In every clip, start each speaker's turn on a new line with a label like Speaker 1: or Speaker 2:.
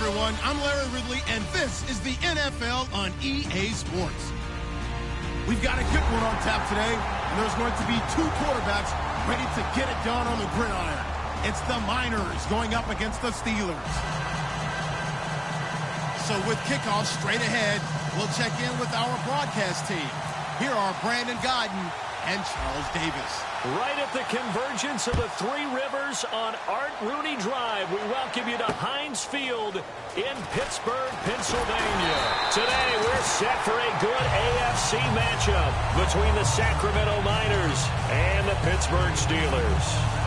Speaker 1: everyone. I'm Larry Ridley, and this is the NFL on EA Sports. We've got a good one on tap today, and there's going to be two quarterbacks ready to get it done on the gridiron. It's the Miners going up against the Steelers. So with kickoff straight ahead, we'll check in with our broadcast team. Here are Brandon Godden and Charles Davis.
Speaker 2: Right at the convergence of the Three Rivers on Art Rooney Drive, we welcome you to Heinz Field in Pittsburgh, Pennsylvania. Today, we're set for a good AFC matchup between the Sacramento Miners and the Pittsburgh Steelers.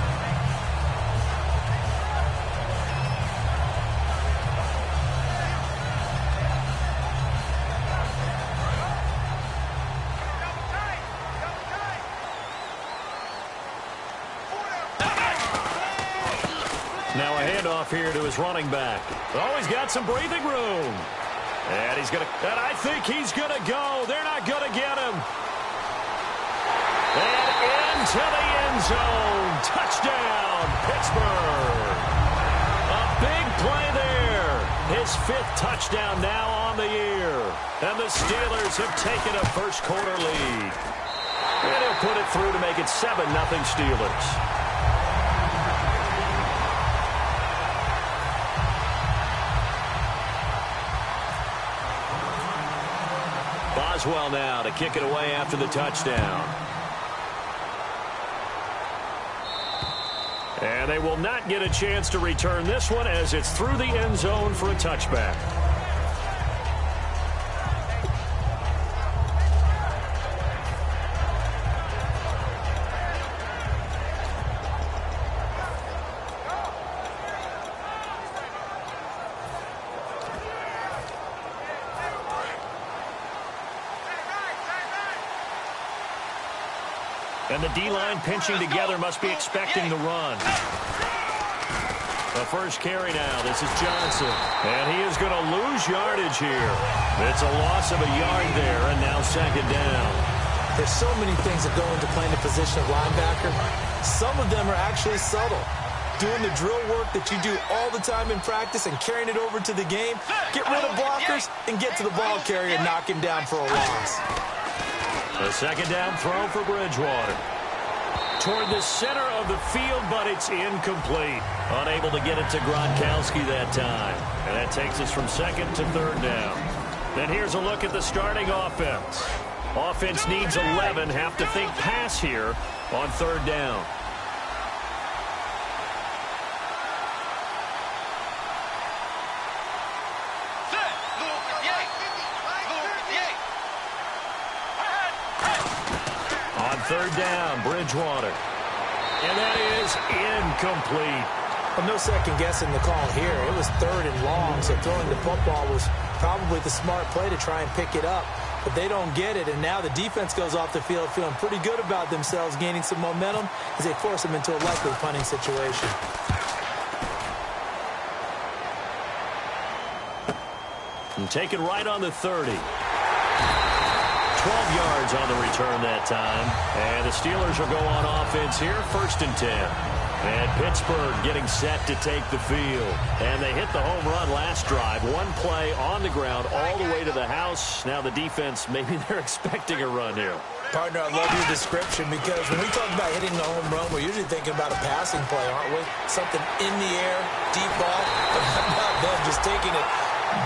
Speaker 2: Now a handoff here to his running back. Oh, he's got some breathing room. And I think he's gonna go. They're not gonna get him. And into the end zone. Touchdown, Pittsburgh. A big play there. His fifth touchdown now on the year. And the Steelers have taken a first quarter lead. And he'll put it through to make it 7-0 Steelers. Boswell now to kick it away after the touchdown. And they will not get a chance to return this one as it's through the end zone for a touchback. And the D-line pinching together must be expecting the run. The first carry now. This is Johnson. And he is going to lose yardage here. It's a loss of a yard there, and now second down.
Speaker 3: There's so many things that go into playing the position of linebacker. Some of them are actually subtle. Doing the drill work that you do all the time in practice and carrying it over to the game. Get rid of blockers and get to the ball carrier and knock him down for a loss.
Speaker 2: The second down throw for Bridgewater. Toward the center of the field, but it's incomplete. Unable to get it to Gronkowski that time. And that takes us from second to third down. Then here's a look at the starting offense. Offense needs 11. Have to think pass here on third down. Third down, Bridgewater. And that is incomplete.
Speaker 3: Well, no second guessing the call here. It was third and long, so throwing the football was probably the smart play to try and pick it up. But they don't get it, and now the defense goes off the field feeling pretty good about themselves, gaining some momentum as they force them into a likely punting situation.
Speaker 2: And taken right on the 30. 12 yards on the return that time. And the Steelers will go on offense here, 1st and 10. And Pittsburgh getting set to take the field. And they hit the home run last drive. One play on the ground all the way to the house. Now the defense, maybe they're expecting a run here.
Speaker 3: Partner, I love your description because when we talk about hitting the home run, we're usually thinking about a passing play, aren't we? Something in the air, deep ball, but not them just taking it.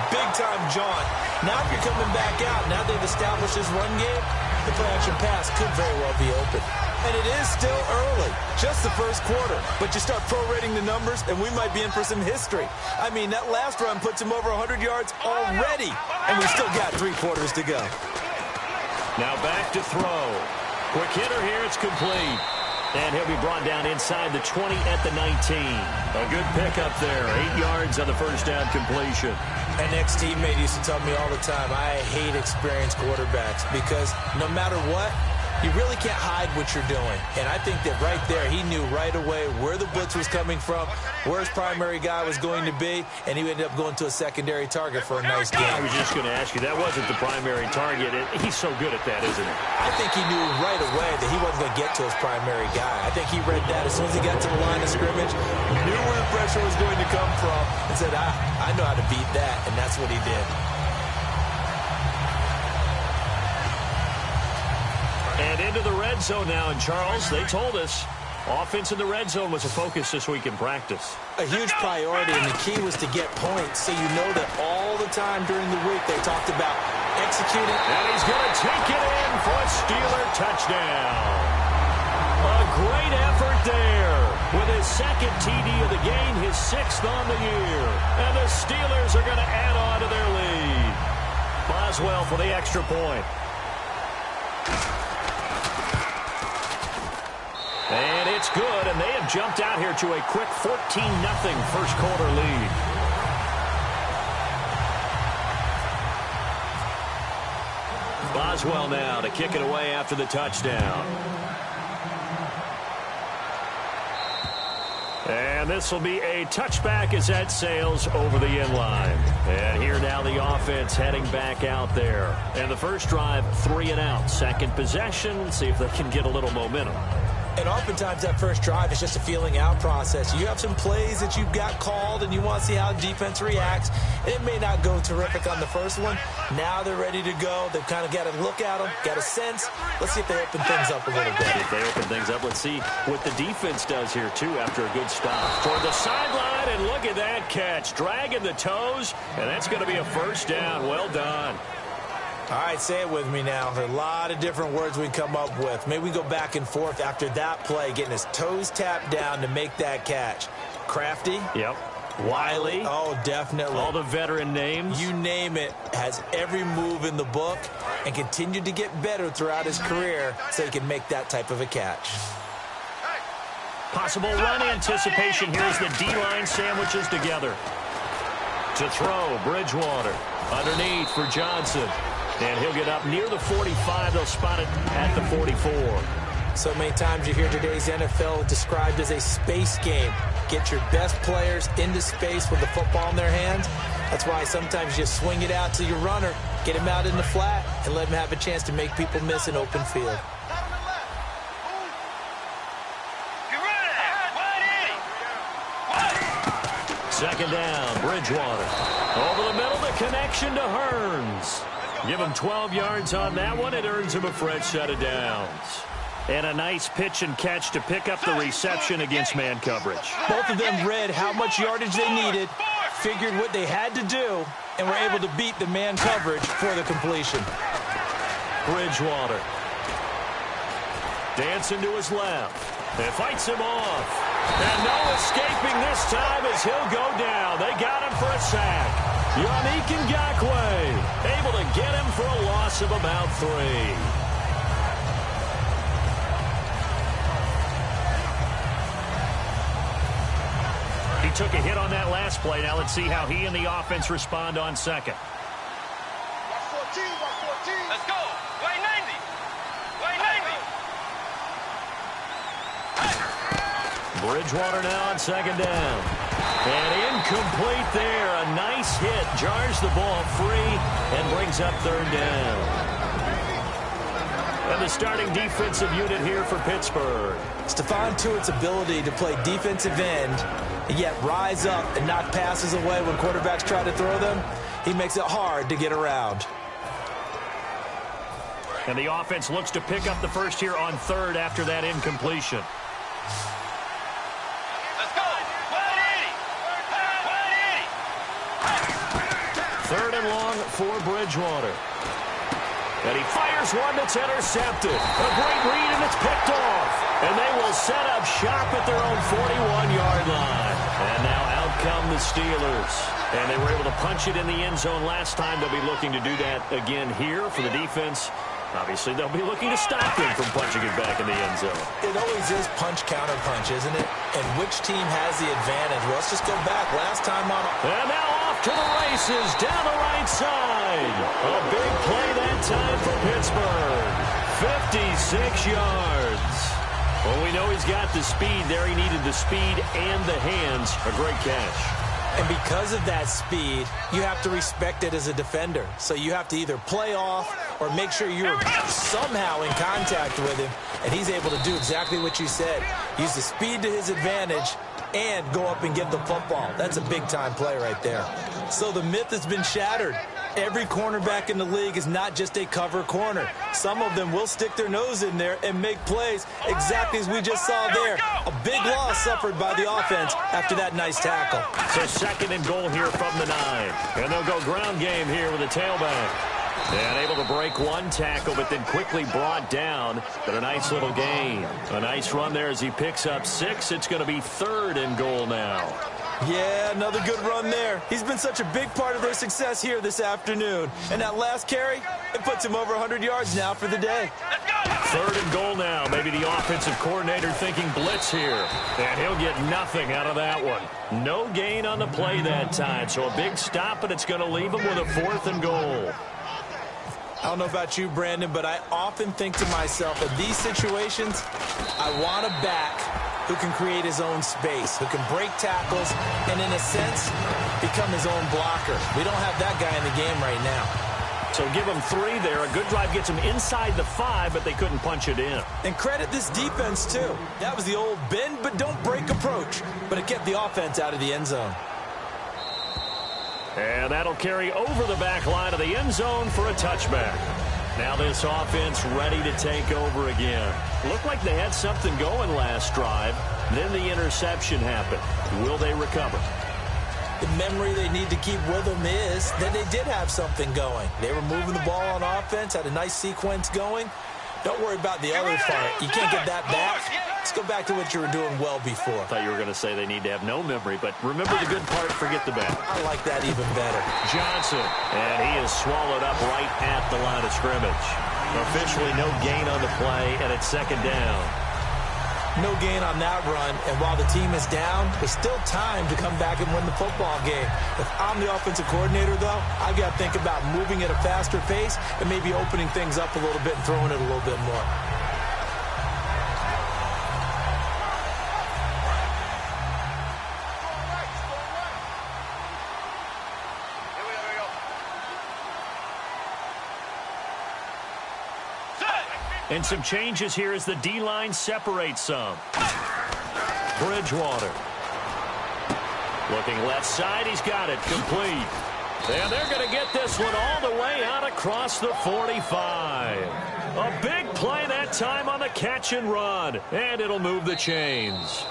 Speaker 3: Big-time jaunt. Now if you're coming back out, now they've established this run game, the play-action pass could very well be open. And it is still early, just the first quarter. But you start prorating the numbers, and we might be in for some history. I mean, that last run puts him over 100 yards already, and we've still got 3 quarters to go.
Speaker 2: Now back to throw. Quick hitter here, it's complete. And he'll be brought down inside the 20 at the 19. A good pickup there. 8 yards on the first down completion.
Speaker 3: An ex-teammate used to tell me all the time, I hate experienced quarterbacks because no matter what, you really can't hide what you're doing. And I think that right there, he knew right away where the blitz was coming from, where his primary guy was going to be, and he ended up going to a secondary target for a nice game.
Speaker 2: I was just going to ask you, that wasn't the primary target. He's so good at that, isn't he?
Speaker 3: I think he knew right away that he wasn't going to get to his primary guy. I think he read that as soon as he got to the line of scrimmage, knew where the pressure pressure was going to come from and said, I know how to beat that, and that's what he did.
Speaker 2: And into the red zone now, and Charles, they told us offense in the red zone was a focus this week in practice.
Speaker 3: A huge priority, and the key was to get points, so you know that all the time during the week they talked about executing.
Speaker 2: And he's going to take it in for a Steeler touchdown. A great effort there. With his second TD of the game, his 6th on the year. And the Steelers are going to add on to their lead. Boswell for the extra point. And it's good, and they have jumped out here to a quick 14-0 first quarter lead. Boswell now to kick it away after the touchdown. And this will be a touchback as that sails over the end line. And here now the offense heading back out there. And the first drive, 3 and out. Second possession, see if they can get a little momentum.
Speaker 3: And oftentimes that first drive is just a feeling out process. You have some plays that you've got called and you want to see how defense reacts. It may not go terrific on the first one. Now they're ready to go. They've kind of got to look at them, got a sense. Let's see if they open things up a little bit.
Speaker 2: If they open things up, let's see what the defense does here, too, after a good stop. Toward the sideline, and look at that catch. Dragging the toes, and that's going to be a first down. Well done.
Speaker 3: All right, say it with me now. There are a lot of different words we come up with. Maybe we go back and forth after that play, getting his toes tapped down to make that catch. Crafty.
Speaker 2: Yep. Wiley.
Speaker 3: Oh, definitely.
Speaker 2: All the veteran names.
Speaker 3: You name it. Has every move in the book and continued to get better throughout his career so he can make that type of a catch.
Speaker 2: Possible run anticipation here as the D-line sandwiches together. To throw, Bridgewater. Underneath for Johnson. And he'll get up near the 45. They'll spot it at the 44.
Speaker 3: So many times you hear today's NFL described as a space game. Get your best players into space with the football in their hands. That's why sometimes you just swing it out to your runner, get him out in the flat, and let him have a chance to make people miss an open field.
Speaker 2: Second down, Bridgewater. Over the middle, the connection to Hearns. Give him 12 yards on that one. It earns him a fresh set of downs. And a nice pitch and catch to pick up the reception against man coverage.
Speaker 3: Both of them read how much yardage they needed, figured what they had to do, and were able to beat the man coverage for the completion.
Speaker 2: Bridgewater. Dancing to his left. It fights him off. And no escaping this time as he'll go down. They got him for a sack. Yannick Ngakoue able to get him for a loss of about 3. He took a hit on that last play. Now let's see how he and the offense respond on second.
Speaker 4: Let's go. Way 90. Way 90.
Speaker 2: Bridgewater now on second down. And incomplete there. A nice hit. Jars the ball free and brings up third down. And the starting defensive unit here for Pittsburgh.
Speaker 3: Stephon Tuitt's ability to play defensive end and yet rise up and knock passes away when quarterbacks try to throw them, he makes it hard to get around.
Speaker 2: And the offense looks to pick up the first here on third after that incompletion. Third and long for Bridgewater. And he fires one that's intercepted. A great read, and it's picked off. And they will set up shop at their own 41-yard line. And now out come the Steelers. And they were able to punch it in the end zone last time. They'll be looking to do that again here for the defense. Obviously, they'll be looking to stop them from punching it back in the end zone.
Speaker 3: It always is punch-counter-punch, isn't it? And which team has the advantage? Well, let's just go back. Last time on...
Speaker 2: And now off to the races down the right side. A big play that time for Pittsburgh. 56 yards. Well, we know he's got the speed there. He needed the speed and the hands. A great catch.
Speaker 3: And because of that speed, you have to respect it as a defender. So you have to either play off or make sure you're somehow in contact with him. And he's able to do exactly what you said. Use the speed to his advantage and go up and get the football. That's a big-time play right there. So the myth has been shattered. Every cornerback in the league is not just a cover corner. Some of them will stick their nose in there and make plays exactly as we just saw there. A big loss suffered by the offense after that nice tackle.
Speaker 2: So 2nd and goal here from the 9. And they'll go ground game here with a tailback. And able to break one tackle, but then quickly brought down. But a nice little gain. A nice run there as he picks up 6. It's going to be 3rd and goal now.
Speaker 3: Yeah, another good run there. He's been such a big part of their success here this afternoon. And that last carry, it puts him over 100 yards now for the day.
Speaker 2: 3rd and goal now. Maybe the offensive coordinator thinking blitz here. And he'll get nothing out of that one. No gain on the play that time. So a big stop, and it's going to leave him with a 4th and goal.
Speaker 3: I don't know about you, Brandon, but I often think to myself, in these situations, I want a back who can create his own space, who can break tackles, and in a sense, become his own blocker. We don't have that guy in the game right now.
Speaker 2: So give him 3 there. A good drive gets him inside the 5, but they couldn't punch it in.
Speaker 3: And credit this defense, too. That was the old bend but don't break approach, but it kept the offense out of the end zone.
Speaker 2: And that'll carry over the back line of the end zone for a touchback. Now this offense ready to take over again. Looked like they had something going last drive. Then the interception happened. Will they recover?
Speaker 3: The memory they need to keep with them is that they did have something going. They were moving the ball on offense, had a nice sequence going. Don't worry about the other part. You can't get that back. Let's go back to what you were doing well before.
Speaker 2: I thought you were going to say they need to have no memory, but remember the good part, forget the bad.
Speaker 3: I like that even better.
Speaker 2: Johnson, and he is swallowed up right at the line of scrimmage. Officially no gain on the play, and it's 2nd down.
Speaker 3: No gain on that run, and while the team is down, there's still time to come back and win the football game. If I'm the offensive coordinator, though, I've got to think about moving at a faster pace and maybe opening things up a little bit and throwing it a little bit more.
Speaker 2: And some changes here as the D-line separates some. Bridgewater. Looking left side, he's got it, complete. And they're going to get this one all the way out across the 45. A big play that time on the catch and run. And it'll move the chains.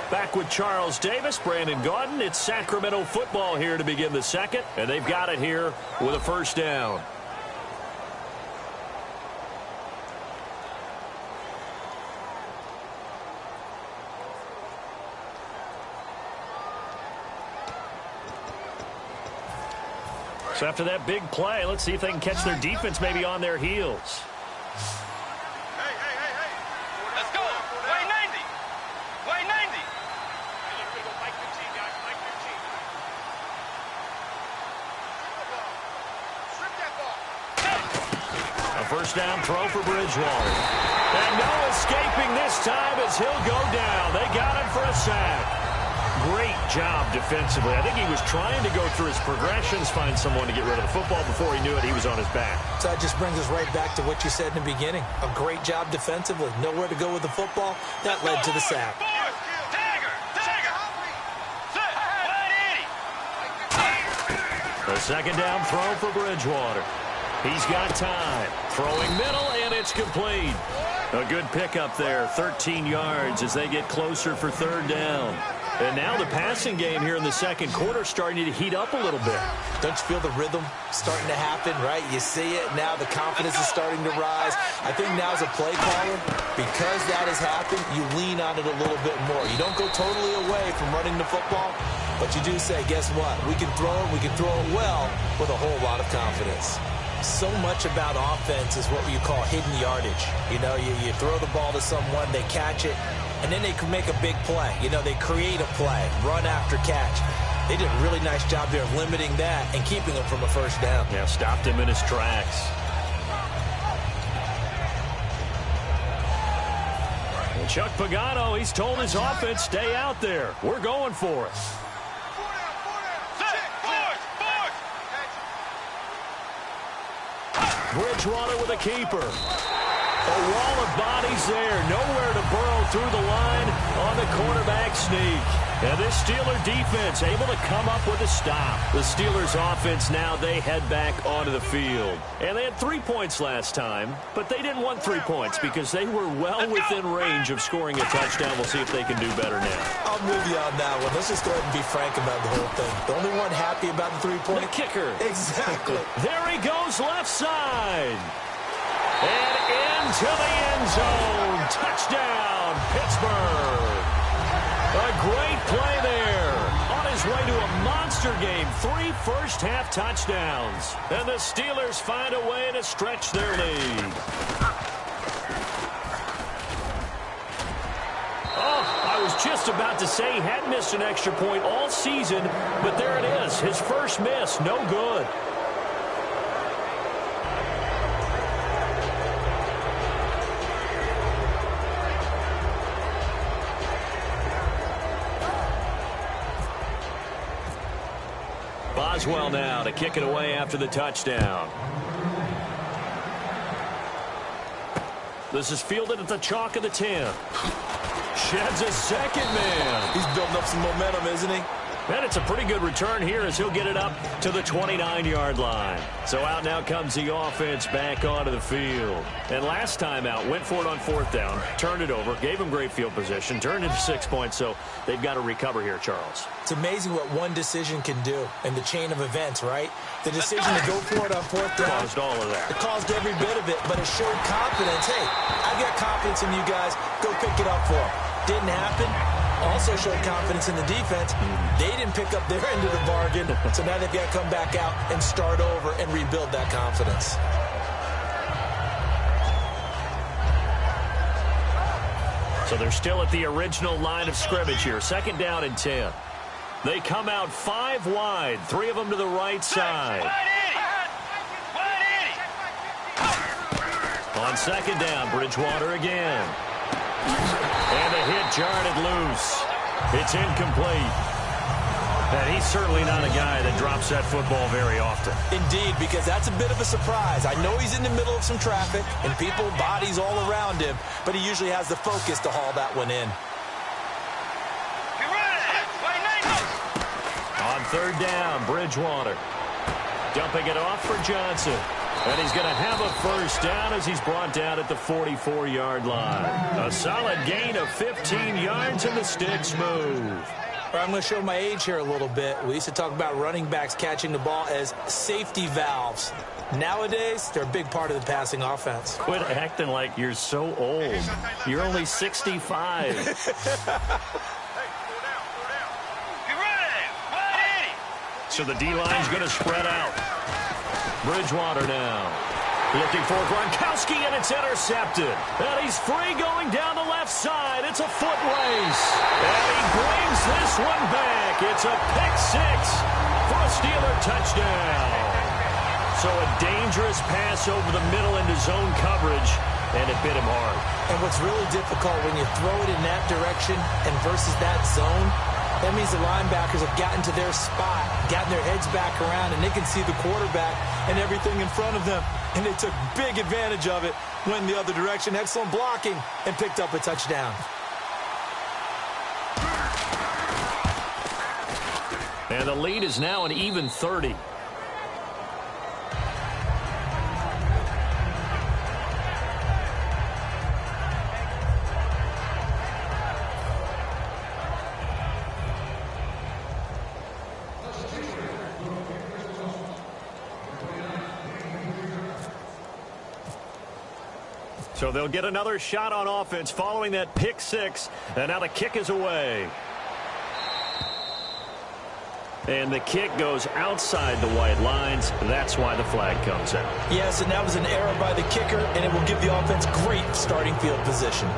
Speaker 2: Back with Charles Davis, Brandon Gaudin. It's Sacramento football here to begin the 2nd. And they've got it here with a 1st down. So after that big play, let's see if they can catch their defense maybe on their heels.
Speaker 4: Hey. Let's go. Way 90. Way 90.
Speaker 2: A 1st down throw for Bridgewater. And no escaping this time as he'll go down. They got him for a sack. Great job defensively. I think he was trying to go through his progressions, find someone to get rid of the football. Before he knew it, he was on his back.
Speaker 3: So that just brings us right back to what you said in the beginning. A great job defensively. Nowhere to go with the football. That led to the sack.
Speaker 2: A 2nd down throw for Bridgewater. He's got time. Throwing middle, and it's complete. A good pickup there, 13 yards as they get closer for 3rd down. And now the passing game here in the 2nd quarter starting to heat up a little bit.
Speaker 3: Don't you feel the rhythm starting to happen, right? You see it now. The confidence is starting to rise. I think now as a play caller, because that has happened, you lean on it a little bit more. You don't go totally away from running the football, but you do say, guess what? We can throw it. We can throw it well with a whole lot of confidence. So much about offense is what you call hidden yardage. You know, you throw the ball to someone, they catch it, and then they can make a big play. You know, they create a play, run after catch. They did a really nice job there of limiting that and keeping him from a 1st down.
Speaker 2: Yeah, stopped him in his tracks. And Chuck Pagano, he's told his offense, stay out there. We're going for it. Bridgewater with a keeper. A wall of bodies there. Nowhere to burrow through the line on the quarterback sneak. And this Steeler defense able to come up with a stop. The Steelers offense now, they head back onto the field. And they had 3 points last time, but they didn't want 3 points because they were well within range of scoring a touchdown. We'll see if they can do better now.
Speaker 3: I'm with you on that one. Let's just go ahead and be frank about the whole thing. The only one happy about the 3-point.
Speaker 2: The kicker.
Speaker 3: Exactly.
Speaker 2: There he goes, left side. And into the end zone. Touchdown, Pittsburgh. A great play there. On his way to a monster game. 3 first-half touchdowns. And the Steelers find a way to stretch their lead. I was just about to say he hadn't missed an extra point all season, but there it is. His first miss, no good. Boswell now to kick it away after the touchdown. This is fielded at the chalk of the 10. Sheds a second man.
Speaker 3: He's building up some momentum, isn't he?
Speaker 2: And it's a pretty good return here as he'll get it up to the 29-yard line. So out now comes the offense back onto the field. And last time out, went for it on 4th down, turned it over, gave him great field position, turned it to 6 points, so they've got to recover here, Charles.
Speaker 3: It's amazing what one decision can do in the chain of events, right? The decision to go for it on 4th down.
Speaker 2: Caused all of that.
Speaker 3: It caused every bit of it, but it showed confidence. Hey, I've got confidence in you guys. Go pick it up for them. Didn't happen. Also showed confidence in the defense. They didn't pick up their end of the bargain, so now they've got to come back out and start over and rebuild that confidence.
Speaker 2: So they're still at the original line of scrimmage here. 2nd down and 10. They come out 5 wide, 3 of them to the right side. On 2nd down, Bridgewater again. And the hit jarred it loose. It's incomplete. And he's certainly not a guy that drops that football very often.
Speaker 3: Indeed, because that's a bit of a surprise. I know he's in the middle of some traffic and people, bodies all around him, but he usually has the focus to haul that one in.
Speaker 2: On 3rd down, Bridgewater. Dumping it off for Johnson. And he's going to have a first down as he's brought down at the 44-yard line. A solid gain of 15 yards and the sticks move.
Speaker 3: I'm going to show my age here a little bit. We used to talk about running backs catching the ball as safety valves. Nowadays, they're a big part of the passing offense.
Speaker 2: Quit acting like you're so old. You're only 65. So the D-line's going to spread out. Bridgewater now. Looking for Gronkowski, and it's intercepted. And he's free going down the left side. It's a foot race. And he brings this one back. It's a pick-6 for a Steeler touchdown. So a dangerous pass over the middle into zone coverage, and it bit him hard.
Speaker 3: And what's really difficult when you throw it in that direction and versus that zone, that means the linebackers have gotten to their spot, gotten their heads back around, and they can see the quarterback and everything in front of them. And they took big advantage of it, went the other direction, excellent blocking, and picked up a touchdown.
Speaker 2: And the lead is now an even 30. So they'll get another shot on offense following that pick-6, and now the kick is away. And the kick goes outside the white lines. That's why the flag comes out.
Speaker 3: Yes, and that was an error by the kicker, and it will give the offense great starting field position.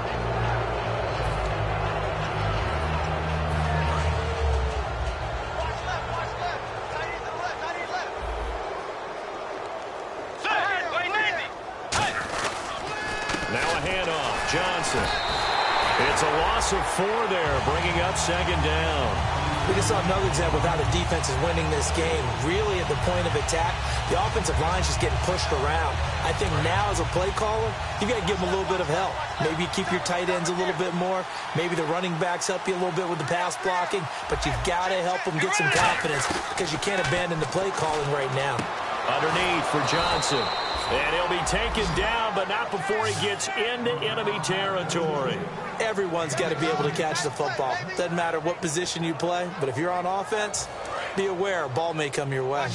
Speaker 2: Johnson. It's a loss of 4 there, bringing up 2nd down.
Speaker 3: We just saw another example of how the defense is winning this game. Really at the point of attack, the offensive line's just getting pushed around. I think now as a play caller, you got to give them a little bit of help. Maybe you keep your tight ends a little bit more. Maybe the running backs help you a little bit with the pass blocking. But you've got to help them get some confidence because you can't abandon the play calling right now.
Speaker 2: Underneath for Johnson. And he'll be taken down, but not before he gets into enemy territory.
Speaker 3: Everyone's got to be able to catch the football. Doesn't matter what position you play, but if you're on offense, be aware a ball may come your way.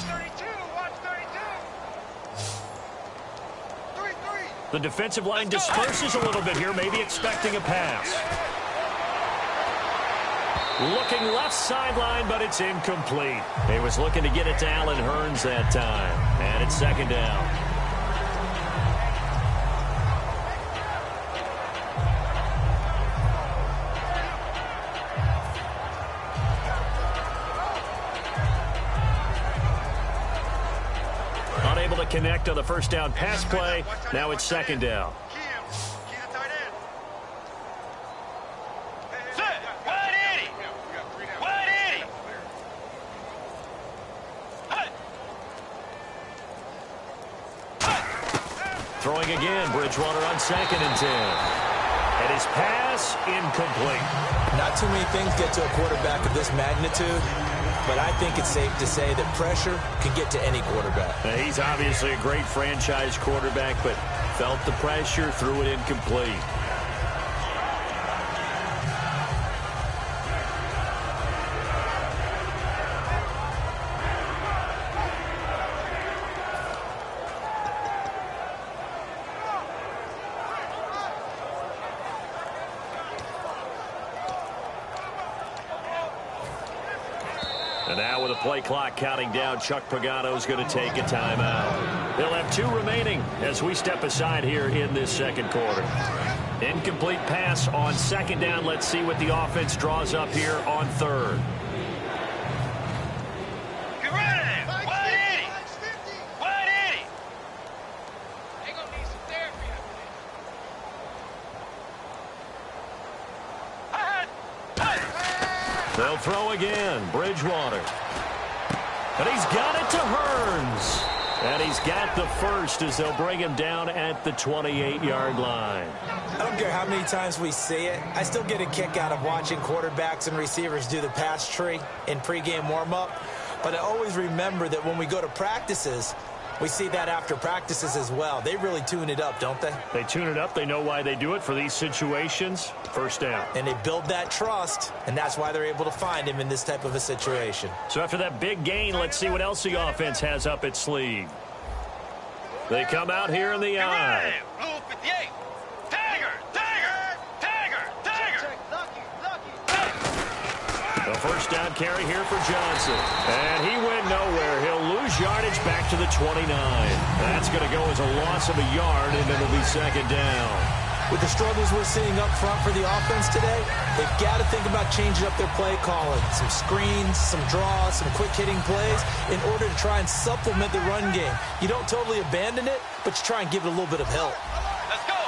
Speaker 2: The defensive line disperses a little bit here, maybe expecting a pass. Looking left sideline, but it's incomplete. He was looking to get it to Allen Hurns that time. And it's second down. Unable to connect on the first down pass play. Now it's second down. Throwing again, Bridgewater on 2nd and 10. And his pass incomplete.
Speaker 3: Not too many things get to a quarterback of this magnitude, but I think it's safe to say that pressure can get to any quarterback.
Speaker 2: Now, he's obviously a great franchise quarterback, but felt the pressure, threw it incomplete. And now with the play clock counting down, Chuck Pagano's going to take a timeout. They'll have 2 remaining as we step aside here in this second quarter. Incomplete pass on second down. Let's see what the offense draws up here on third.
Speaker 4: Get ready! 180! 180! They're going to need some therapy up there.
Speaker 2: They'll throw again. Bridgewater. And he's got it to Hurns. And he's got the first as they'll bring him down at the 28-yard line.
Speaker 3: I don't care how many times we see it. I still get a kick out of watching quarterbacks and receivers do the pass tree in pregame warm-up. But I always remember that when we go to practices, we see that after practices as well. They really tune it up, don't they?
Speaker 2: They tune it up. They know why they do it for these situations. First down.
Speaker 3: And they build that trust, and that's why they're able to find him in this type of a situation.
Speaker 2: So after that big gain, let's see what else the offense has up its sleeve. They come out here in the eye.
Speaker 4: Blue 58. Tiger! Tiger! Tiger! Tiger!
Speaker 2: The first down carry here for Johnson. And he went nowhere. He'll lose yardage back to the 29. That's going to go as a loss of a yard, and it'll be second down.
Speaker 3: With the struggles we're seeing up front for the offense today, they've got to think about changing up their play calling. Some screens, some draws, some quick-hitting plays in order to try and supplement the run game. You don't totally abandon it, but you try and give it a little bit of help.
Speaker 4: Let's go!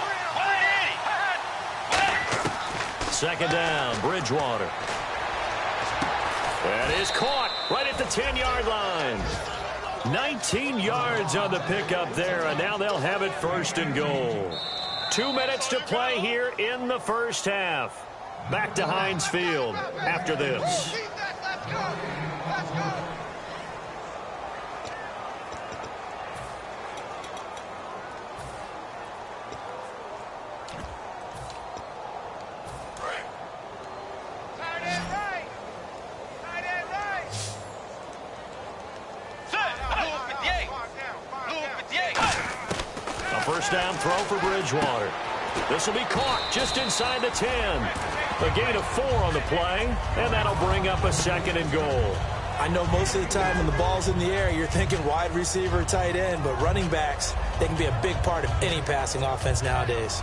Speaker 4: 180!
Speaker 2: Second down, Bridgewater. That is caught right at the 10-yard line. 19 yards on the pickup there, and now they'll have it first and goal. 2 minutes to play here in the first half. Back to Heinz Field after this. First down throw for Bridgewater. This will be caught just inside the 10. A gain of 4 on the play, and that'll bring up a second and goal.
Speaker 3: I know most of the time when the ball's in the air, you're thinking wide receiver, tight end, but running backs, they can be a big part of any passing offense nowadays.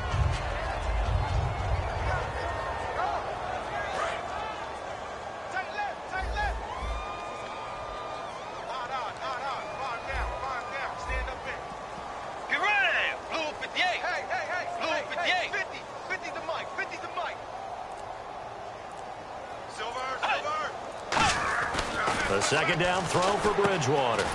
Speaker 2: A second down throw for Bridgewater.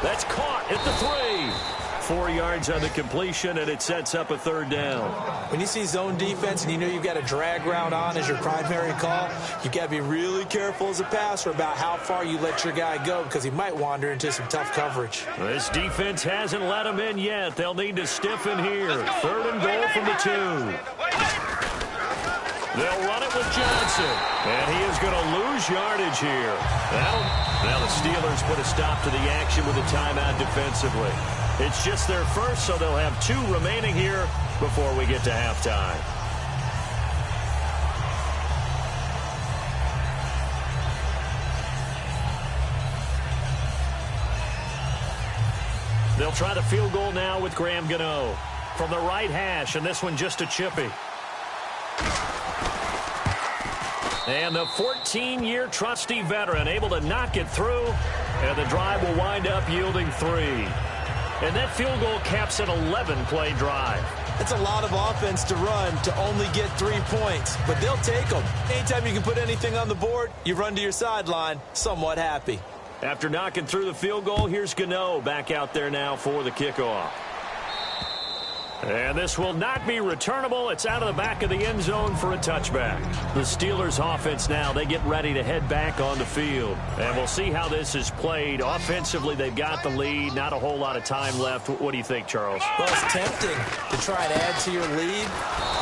Speaker 2: That's caught at the 3. 4 yards on the completion, and it sets up a third down.
Speaker 3: When you see zone defense and you know you've got a drag route on as your primary call, you've got to be really careful as a passer about how far you let your guy go because he might wander into some tough coverage.
Speaker 2: This defense hasn't let him in yet. They'll need to stiffen here. Third and goal from the 2. They'll run it with Johnson, and he is going to lose yardage here. Now the Steelers put a stop to the action with a timeout defensively. It's just their first, so they'll have 2 remaining here before we get to halftime. They'll try the field goal now with Graham Gano from the right hash, and this one just a chippy. And the 14-year trusty veteran able to knock it through, and the drive will wind up yielding 3. And that field goal caps an 11-play drive.
Speaker 3: It's a lot of offense to run to only get 3 points, but they'll take them. Anytime you can put anything on the board, you run to your sideline somewhat happy.
Speaker 2: After knocking through the field goal, here's Gano back out there now for the kickoff. And this will not be returnable. It's out of the back of the end zone for a touchback. The Steelers offense now, they get ready to head back on the field. And we'll see how this is played. Offensively, they've got the lead. Not a whole lot of time left. What do you think, Charles?
Speaker 3: Well, it's tempting to try and add to your lead,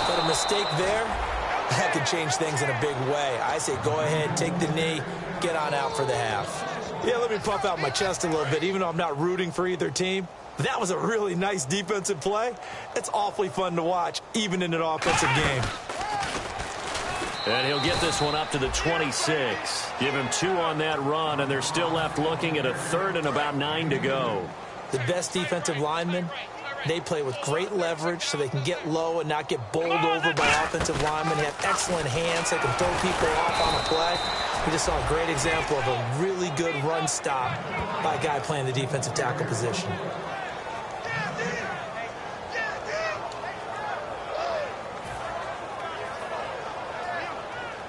Speaker 3: but a mistake there, that could change things in a big way. I say go ahead, take the knee, get on out for the half. Yeah, let me puff out my chest a little bit, even though I'm not rooting for either team. That was a really nice defensive play. It's awfully fun to watch, even in an offensive game.
Speaker 2: And he'll get this one up to the 26. Give him 2 on that run, and they're still left looking at a third and about 9 to go.
Speaker 3: The best defensive linemen, they play with great leverage so they can get low and not get bowled over by offensive linemen. They have excellent hands. They can throw people off on a play. We just saw a great example of a really good run stop by a guy playing the defensive tackle position.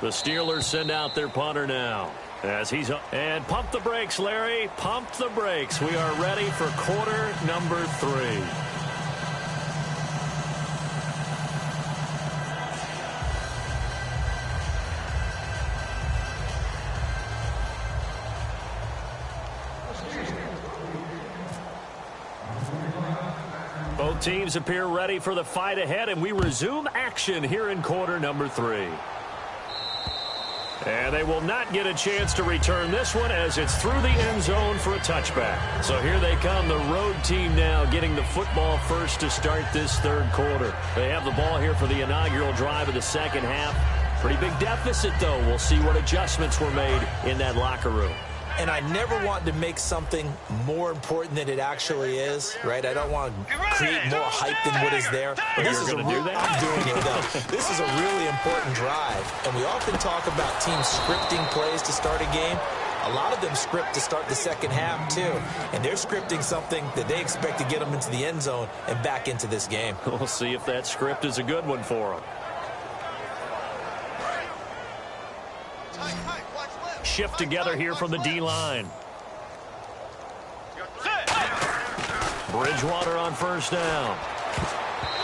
Speaker 2: The Steelers send out their punter now. As he's up. And pump the brakes, Larry. Pump the brakes. We are ready for quarter number 3. Both teams appear ready for the fight ahead, and we resume action here in quarter number 3. And they will not get a chance to return this one as it's through the end zone for a touchback. So here they come, the road team now getting the football first to start this third quarter. They have the ball here for the inaugural drive of the second half. Pretty big deficit, though. We'll see what adjustments were made in that locker room.
Speaker 3: And I never want to make something more important than it actually is, right? I don't want to create more hype than what is there. But
Speaker 2: this is
Speaker 3: I'm doing it, though. This is a really important drive. And we often talk about teams scripting plays to start a game. A lot of them script to start the second half, too. And they're scripting something that they expect to get them into the end zone and back into this game.
Speaker 2: We'll see if that script is a good one for them. Shift together here from the D-line. Bridgewater on first down.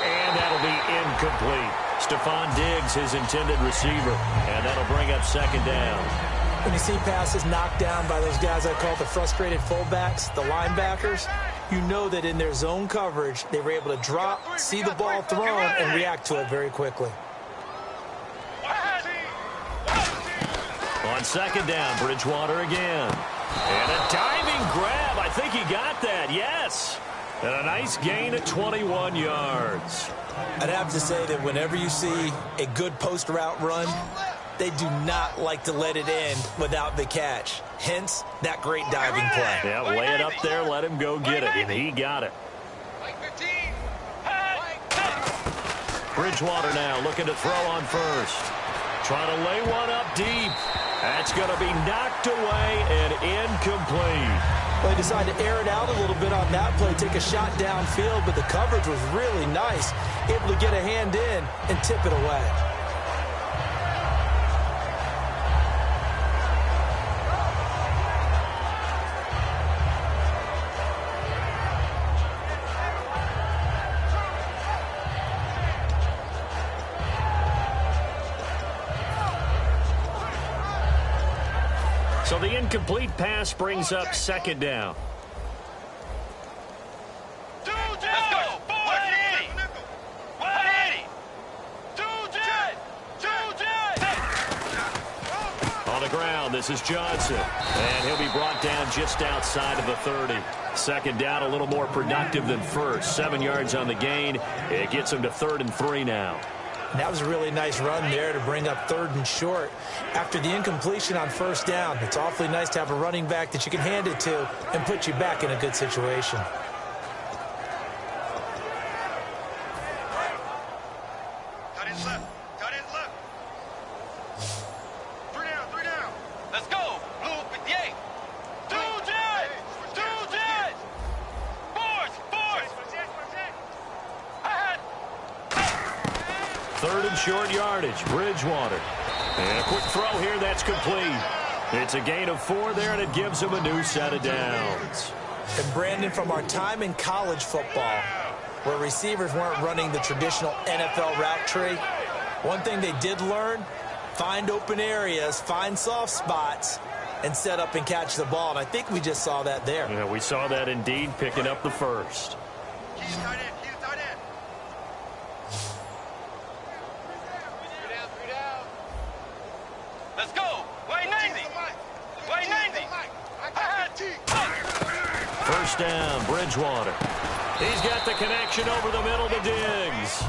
Speaker 2: And that'll be incomplete. Stephon Diggs, his intended receiver. And that'll bring up second down.
Speaker 3: When you see passes knocked down by those guys I call the frustrated fullbacks, the linebackers, you know that in their zone coverage, they were able to drop, see the ball thrown, and react to it very quickly.
Speaker 2: On second down, Bridgewater again. And a diving grab. I think he got that, yes. And a nice gain at 21 yards.
Speaker 3: I'd have to say that whenever you see a good post route run, they do not like to let it end without the catch. Hence, that great diving play.
Speaker 2: Yeah, lay it up there, let him go get it, and he got it. Bridgewater now looking to throw on first. Trying to lay one up deep. That's going to be knocked away and incomplete.
Speaker 3: Well, they decided to air it out a little bit on that play, take a shot downfield, but the coverage was really nice. Able to get a hand in and tip it away.
Speaker 2: So the incomplete pass brings up second down.
Speaker 4: Let's go. 180. 180. 210.
Speaker 2: On the ground, this is Johnson. And he'll be brought down just outside of the 30. Second down, a little more productive than first. 7 yards on the gain. It gets him to 3rd and 3 now.
Speaker 3: And that was a really nice run there to bring up 3rd and short. After the incompletion on first down, it's awfully nice to have a running back that you can hand it to and put you back in a good situation.
Speaker 4: Cut in left. Cut in left. 3 down. 3 down. Let's go. Blue 58. 210. 210. Force. Ahead.
Speaker 2: 3rd and short yardage, Bridgewater. And a quick throw here, that's complete. It's a gain of 4 there, and it gives him a new set of downs.
Speaker 3: And Brandon, from our time in college football, where receivers weren't running the traditional NFL route tree, one thing they did learn, find open areas, find soft spots, and set up and catch the ball. And I think we just saw that there.
Speaker 2: Yeah, we saw that indeed, picking up the first.
Speaker 4: Keep tight end. Keep tight end. 3 down. Let's go. Way 90. Way 90. Ahead.
Speaker 2: First down, Bridgewater. He's got the connection over the middle to Diggs.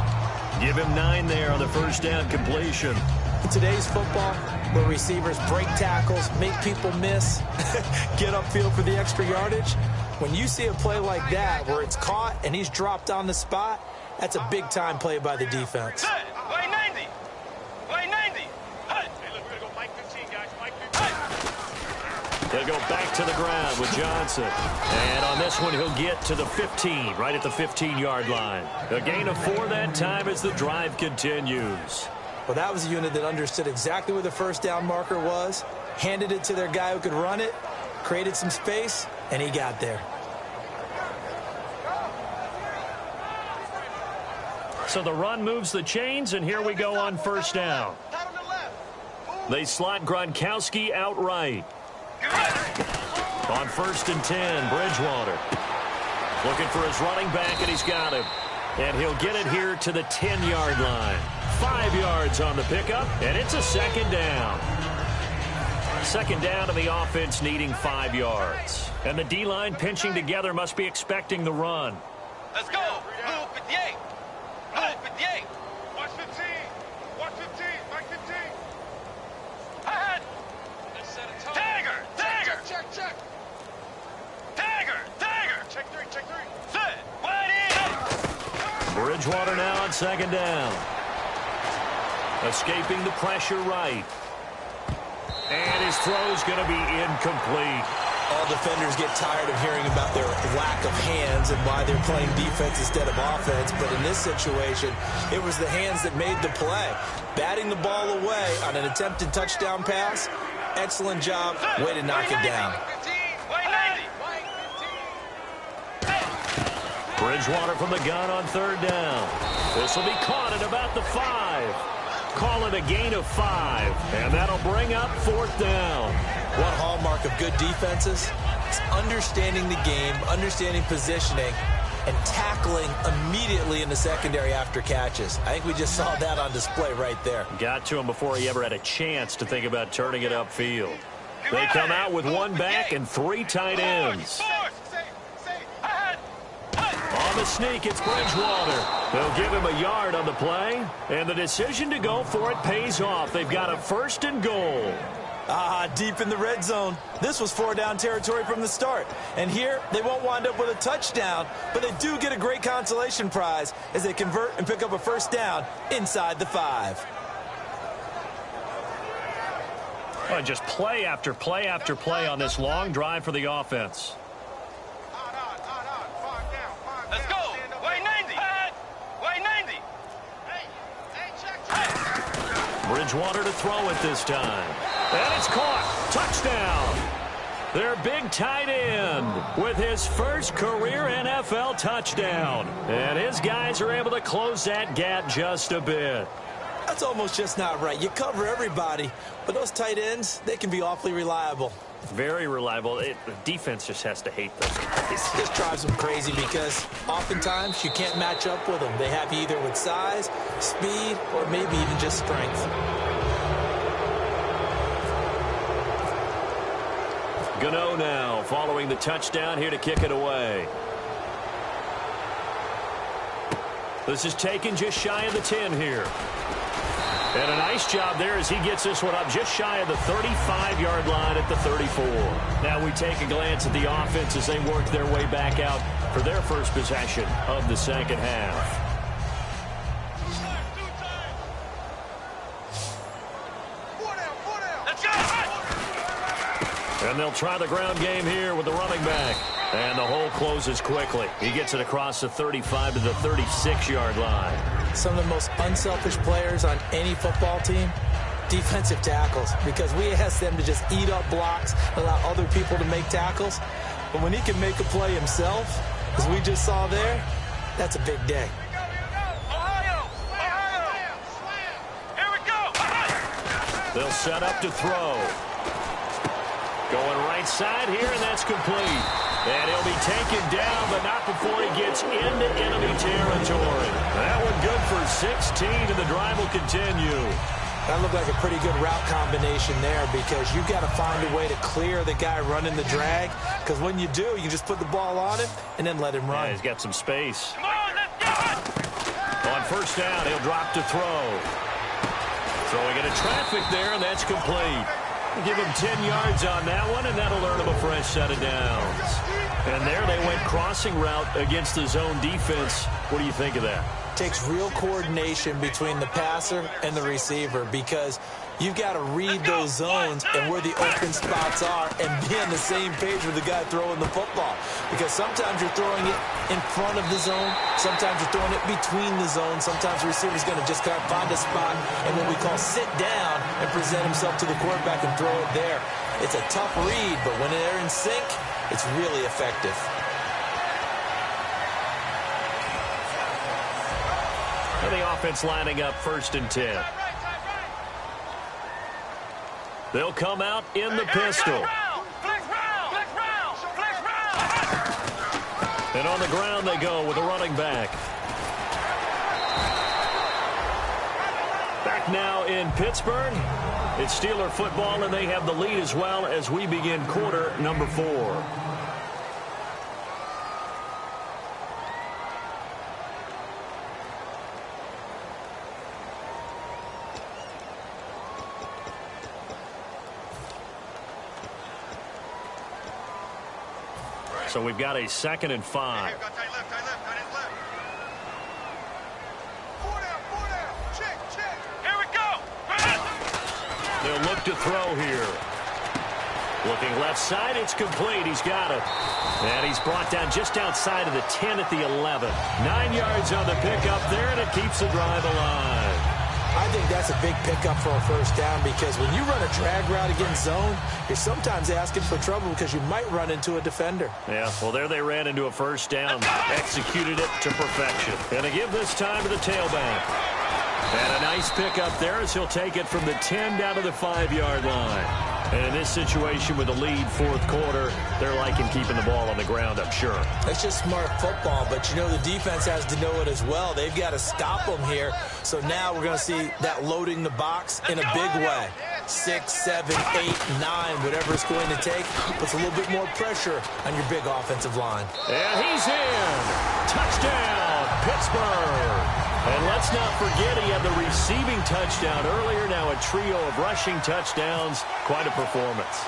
Speaker 2: Give him 9 there on the first down completion.
Speaker 3: In today's football, where receivers break tackles, make people miss, get upfield for the extra yardage, when you see a play like that where it's caught and he's dropped on the spot, that's a big-time play by the defense.
Speaker 4: Way 90. Way 90. Hey, look, we're going to go Mike 15, guys. Mike 15.
Speaker 2: They go back to the ground with Johnson. And on this one, he'll get to the 15, right at the 15-yard line. A gain of 4 that time as the drive continues.
Speaker 3: Well, that was a unit that understood exactly where the first down marker was, handed it to their guy who could run it, created some space, and he got there.
Speaker 2: So the run moves the chains, and here we go on first down. They slot Gronkowski outright. On 1st and 10, Bridgewater. Looking for his running back, and he's got him. And he'll get it here to the 10-yard line. 5 yards on the pickup, and it's a second down. Second down, and the offense needing 5 yards. And the D-line pinching together must be expecting the run.
Speaker 4: Let's go. Blue 58. Blue 58. Watch 15. Watch 15. Mike 15. Ahead. Dagger. Dagger. Check. Dagger. Check 3. Sit. Wide in.
Speaker 2: Bridgewater now on second down. Escaping the pressure right. And his throw's going to be incomplete.
Speaker 3: All defenders get tired of hearing about their lack of hands and why they're playing defense instead of offense. But in this situation, it was the hands that made the play. Batting the ball away on an attempted touchdown pass. Excellent job. Way to knock it down.
Speaker 2: Bridgewater from the gun on 3rd down. This will be caught at about the 5. Call it a gain of 5. And that'll bring up 4th down.
Speaker 3: One hallmark of good defenses is understanding the game, understanding positioning, and tackling immediately in the secondary after catches. I think we just saw that on display right there.
Speaker 2: Got to him before he ever had a chance to think about turning it upfield. They come out with 1 back and 3 tight ends. On the sneak, it's Bridgewater. They'll give him a yard on the play, and the decision to go for it pays off. They've got a 1st and goal.
Speaker 3: Deep in the red zone. This was 4-down territory from the start. And here, they won't wind up with a touchdown, but they do get a great consolation prize as they convert and pick up a 1st down inside the 5.
Speaker 2: Oh, just play after play after play on this long drive for the offense.
Speaker 4: Let's go. Way 90. Way 90.
Speaker 2: Bridgewater to throw it this time. And it's caught. Touchdown. Their big tight end with his first career NFL touchdown. And his guys are able to close that gap just a bit.
Speaker 3: A That's almost just not right. You cover everybody, but those tight ends, they can be awfully reliable.
Speaker 2: Very reliable. The defense just has to hate them.
Speaker 3: This drives them crazy because oftentimes you can't match up with them. They have you either with size, speed, or maybe even just strength.
Speaker 2: Gano now following the touchdown here to kick it away. This is taken just shy of the 10 here. And a nice job there as he gets this one up just shy of the 35-yard line at the 34. Now we take a glance at the offense as they work their way back out for their first possession of the second half. And they'll try the ground game here with the running back. And the hole closes quickly. He gets it across the 35 to the 36-yard line.
Speaker 3: Some of the most unselfish players on any football team, defensive tackles, because we ask them to just eat up blocks, allow other people to make tackles. But when he can make a play himself, as we just saw there, that's a big day.
Speaker 2: They'll set up to throw. Going right side here, and that's complete. And he'll be taken down, but not before he gets into enemy territory. That one good for 16, and the drive will continue.
Speaker 3: That looked like a pretty good route combination there because you've got to find a way to clear the guy running the drag, because when you do, you just put the ball on him and then let him run.
Speaker 2: Yeah, he's got some space. On first down, he'll drop to throw. Throwing into traffic there, and that's complete. Give him 10 yards on that one, and that'll earn him a fresh set of downs. And there they went crossing route against the zone defense. What do you think of that?
Speaker 3: Takes real coordination between the passer and the receiver because you've got to read those zones and where the open spots are and be on the same page with the guy throwing the football. Because sometimes you're throwing it in front of the zone. Sometimes you're throwing it between the zones. Sometimes the receiver's going to just kind of find a spot and what we call sit down and present himself to the quarterback and throw it there. It's a tough read, but when they're in sync, it's really effective.
Speaker 2: And the offense lining up 1st and 10. They'll come out in the pistol. And on the ground they go with a running back. Back now in Pittsburgh. It's Steeler football, and they have the lead as well as we begin quarter number 4. So we've got a 2nd and 5.
Speaker 4: Here we go.
Speaker 2: They'll look to throw here. Looking left side, it's complete. He's got it. And he's brought down just outside of the 10 at the 11. 9 yards on the pickup there, and it keeps the drive alive.
Speaker 3: I think that's a big pickup for a first down because when you run a drag route against zone, you're sometimes asking for trouble because you might run into a defender.
Speaker 2: Yeah, well, there they ran into a first down. Executed it to perfection. And they give this time to the tailback. And a nice pickup there as he'll take it from the 10 down to the 5-yard line. And in this situation with the lead 4th quarter, they're liking keeping the ball on the ground, I'm sure.
Speaker 3: That's just smart football, but you know the defense has to know it as well. They've got to stop them here. So now we're going to see that loading the box in a big way. 6, 7, 8, 9, whatever it's going to take, puts a little bit more pressure on your big offensive line.
Speaker 2: And he's in. Touchdown, Pittsburgh. And let's not forget he had the receiving touchdown earlier. Now a trio of rushing touchdowns. Quite a performance.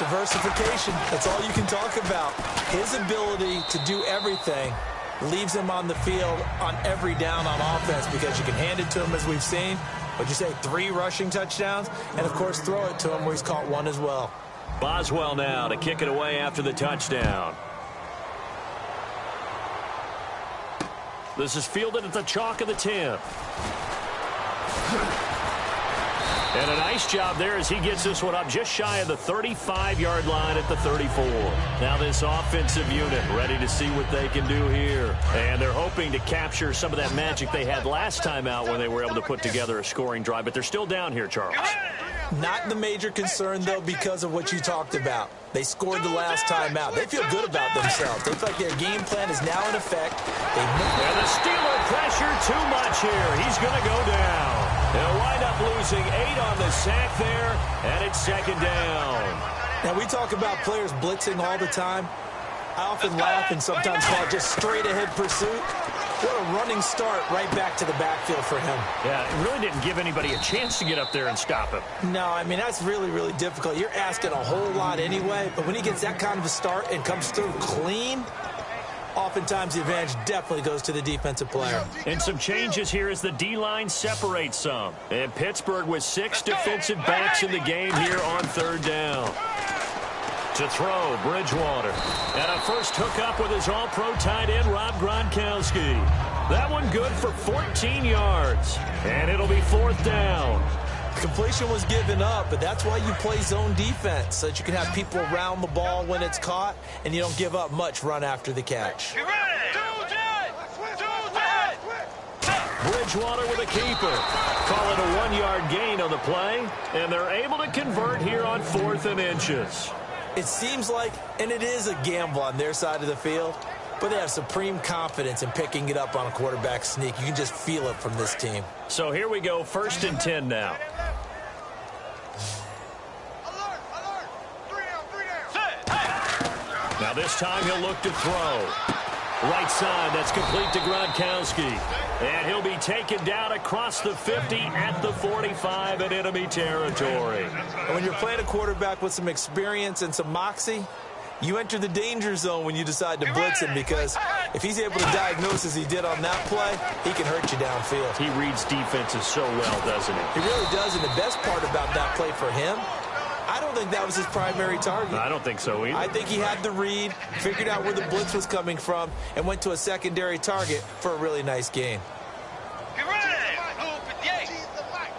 Speaker 3: Diversification, that's all you can talk about. His ability to do everything leaves him on the field on every down on offense because you can hand it to him as we've seen. What'd you say, 3 rushing touchdowns? And, of course, throw it to him where he's caught 1 as well.
Speaker 2: Boswell now to kick it away after the touchdown. This is fielded at the chalk of the 10. And a nice job there as he gets this one up just shy of the 35-yard line at the 34. Now this offensive unit ready to see what they can do here. And they're hoping to capture some of that magic they had last time out when they were able to put together a scoring drive. But they're still down here, Charles.
Speaker 3: Not the major concern, though, because of what you talked about. They scored the last time out. They feel good about themselves. They feel like their game plan is now in effect.
Speaker 2: And the Steeler pressure too much here. He's going to go down. They'll wind up losing 8 on the sack there, and it's second down.
Speaker 3: Now, we talk about players blitzing all the time. I often laugh and sometimes call it just straight-ahead pursuit. What a running start right back to the backfield for him.
Speaker 2: Yeah, it really didn't give anybody a chance to get up there and stop him.
Speaker 3: No, I mean, that's really, really difficult. You're asking a whole lot anyway, but when he gets that kind of a start and comes through clean, oftentimes the advantage definitely goes to the defensive player.
Speaker 2: And some changes here as the D-line separates some. And Pittsburgh with 6 defensive backs in the game here on third down. To throw, Bridgewater. And a first hookup with his all-pro tight end, Rob Gronkowski. That one good for 14 yards. And it'll be fourth down.
Speaker 3: Completion was given up, but that's why you play zone defense, so that you can have people around the ball when it's caught, and you don't give up much run after the catch.
Speaker 2: Bridgewater with a keeper. Call it a 1-yard gain on the play, and they're able to convert here on 4th and inches.
Speaker 3: It seems like, and it is a gamble on their side of the field, but they have supreme confidence in picking it up on a quarterback sneak. You can just feel it from this team.
Speaker 2: So here we go, 1st and 10 now. Now this time he'll look to throw. Right side, that's complete to Gronkowski. And he'll be taken down across the 50 at the 45 in enemy territory.
Speaker 3: And when you're playing a quarterback with some experience and some moxie, you enter the danger zone when you decide to blitz him, because if he's able to diagnose as he did on that play, he can hurt you downfield.
Speaker 2: He reads defenses so well, doesn't he?
Speaker 3: He really does, and the best part about that play for him, I don't think that was his primary target.
Speaker 2: I don't think so either.
Speaker 3: I think he had the read, figured out where the blitz was coming from, and went to a secondary target for a really nice gain.
Speaker 4: Get ready! Blue 58.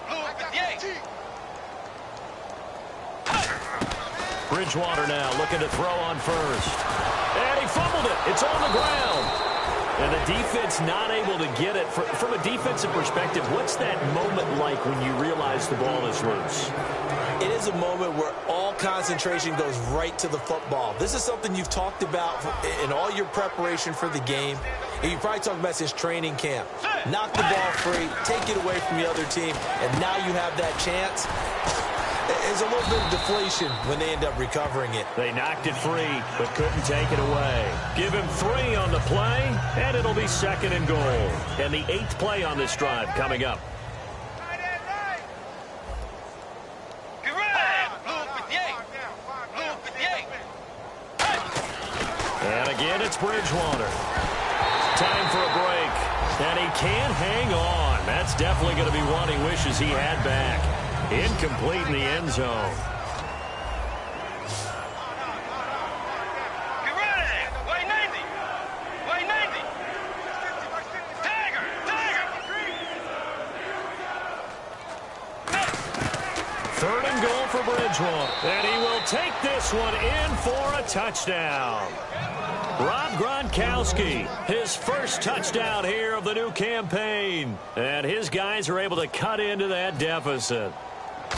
Speaker 4: Blue 58.
Speaker 2: Bridgewater now looking to throw on first. And he fumbled it. It's on the ground. And the defense not able to get it. From a defensive perspective, what's that moment like when you realize the ball is loose?
Speaker 3: It is a moment where all concentration goes right to the football. This is something you've talked about in all your preparation for the game. And you probably talked about since training camp. Knock the ball free, take it away from the other team, and now you have that chance. There's a little bit of deflation when they end up recovering it.
Speaker 2: They knocked it free, but couldn't take it away. Give him 3 on the play, and it'll be 2nd and goal. And the 8th play on this drive coming up.
Speaker 4: Get ready! Blue 58. Blue 58.
Speaker 2: And again, it's Bridgewater. Time for a break. And he can't hang on. That's definitely going to be one he wishes he had back. Incomplete in the end zone.
Speaker 4: Get ready! Way 90. Way 90. Tiger! Tiger!
Speaker 2: 3rd and goal for Bridgewater. And he will take this one in for a touchdown. Rob Gronkowski, his first touchdown here of the new campaign. And his guys are able to cut into that deficit.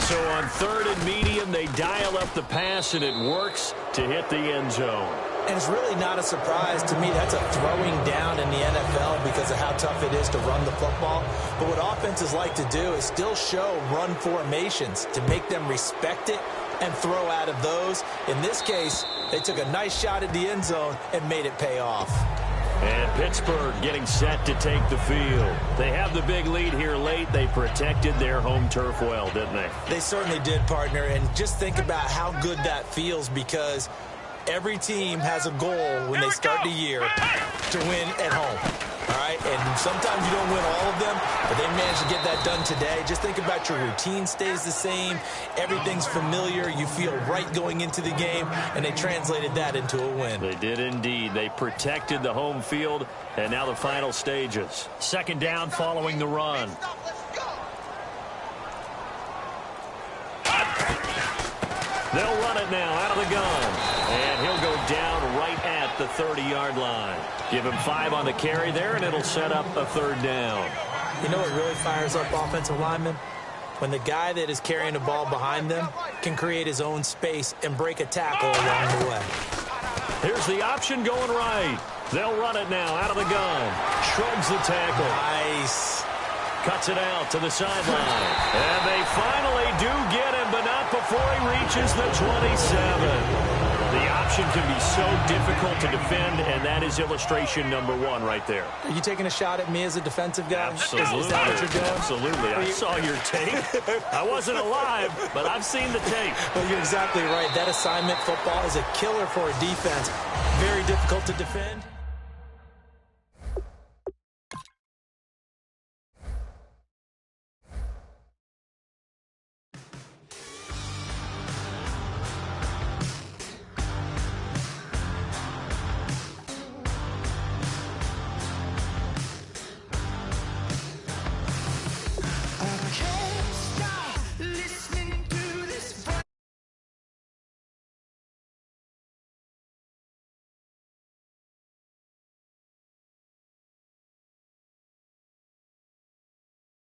Speaker 2: So on 3rd and medium, they dial up the pass, and it works to hit the end zone.
Speaker 3: And it's really not a surprise to me. That's a throwing down in the NFL because of how tough it is to run the football. But what offenses like to do is still show run formations to make them respect it and throw out of those. In this case, they took a nice shot at the end zone and made it pay off.
Speaker 2: And Pittsburgh getting set to take the field. They have the big lead here late. They protected their home turf well, didn't they?
Speaker 3: They certainly did, partner. And just think about how good that feels, because every team has a goal when they start the year to win at home. All right, and sometimes you don't win all of them, but they managed to get that done today. Just think about your routine stays the same. Everything's familiar. You feel right going into the game, and they translated that into a win.
Speaker 2: They did indeed. They protected the home field, and now the final stages. 2nd down following the run. They'll run it now out of the gun. And he'll go down right at the 30-yard line. Give him 5 on the carry there, and it'll set up a 3rd down.
Speaker 3: You know what really fires up offensive linemen? When the guy that is carrying the ball behind them can create his own space and break a tackle along the way.
Speaker 2: Here's the option going right. They'll run it now out of the gun. Shrugs the tackle.
Speaker 3: Nice.
Speaker 2: Cuts it out to the sideline. And they finally do get him, but not before he reaches the 27. The option can be so difficult to defend, and that is illustration number 1 right there.
Speaker 3: Are you taking a shot at me as a defensive guy?
Speaker 2: Absolutely.
Speaker 3: Is that what you're doing?
Speaker 2: Absolutely. I saw your tape. I wasn't alive, but I've seen the tape.
Speaker 3: Well, you're exactly right. That assignment football is a killer for a defense. Very difficult to defend.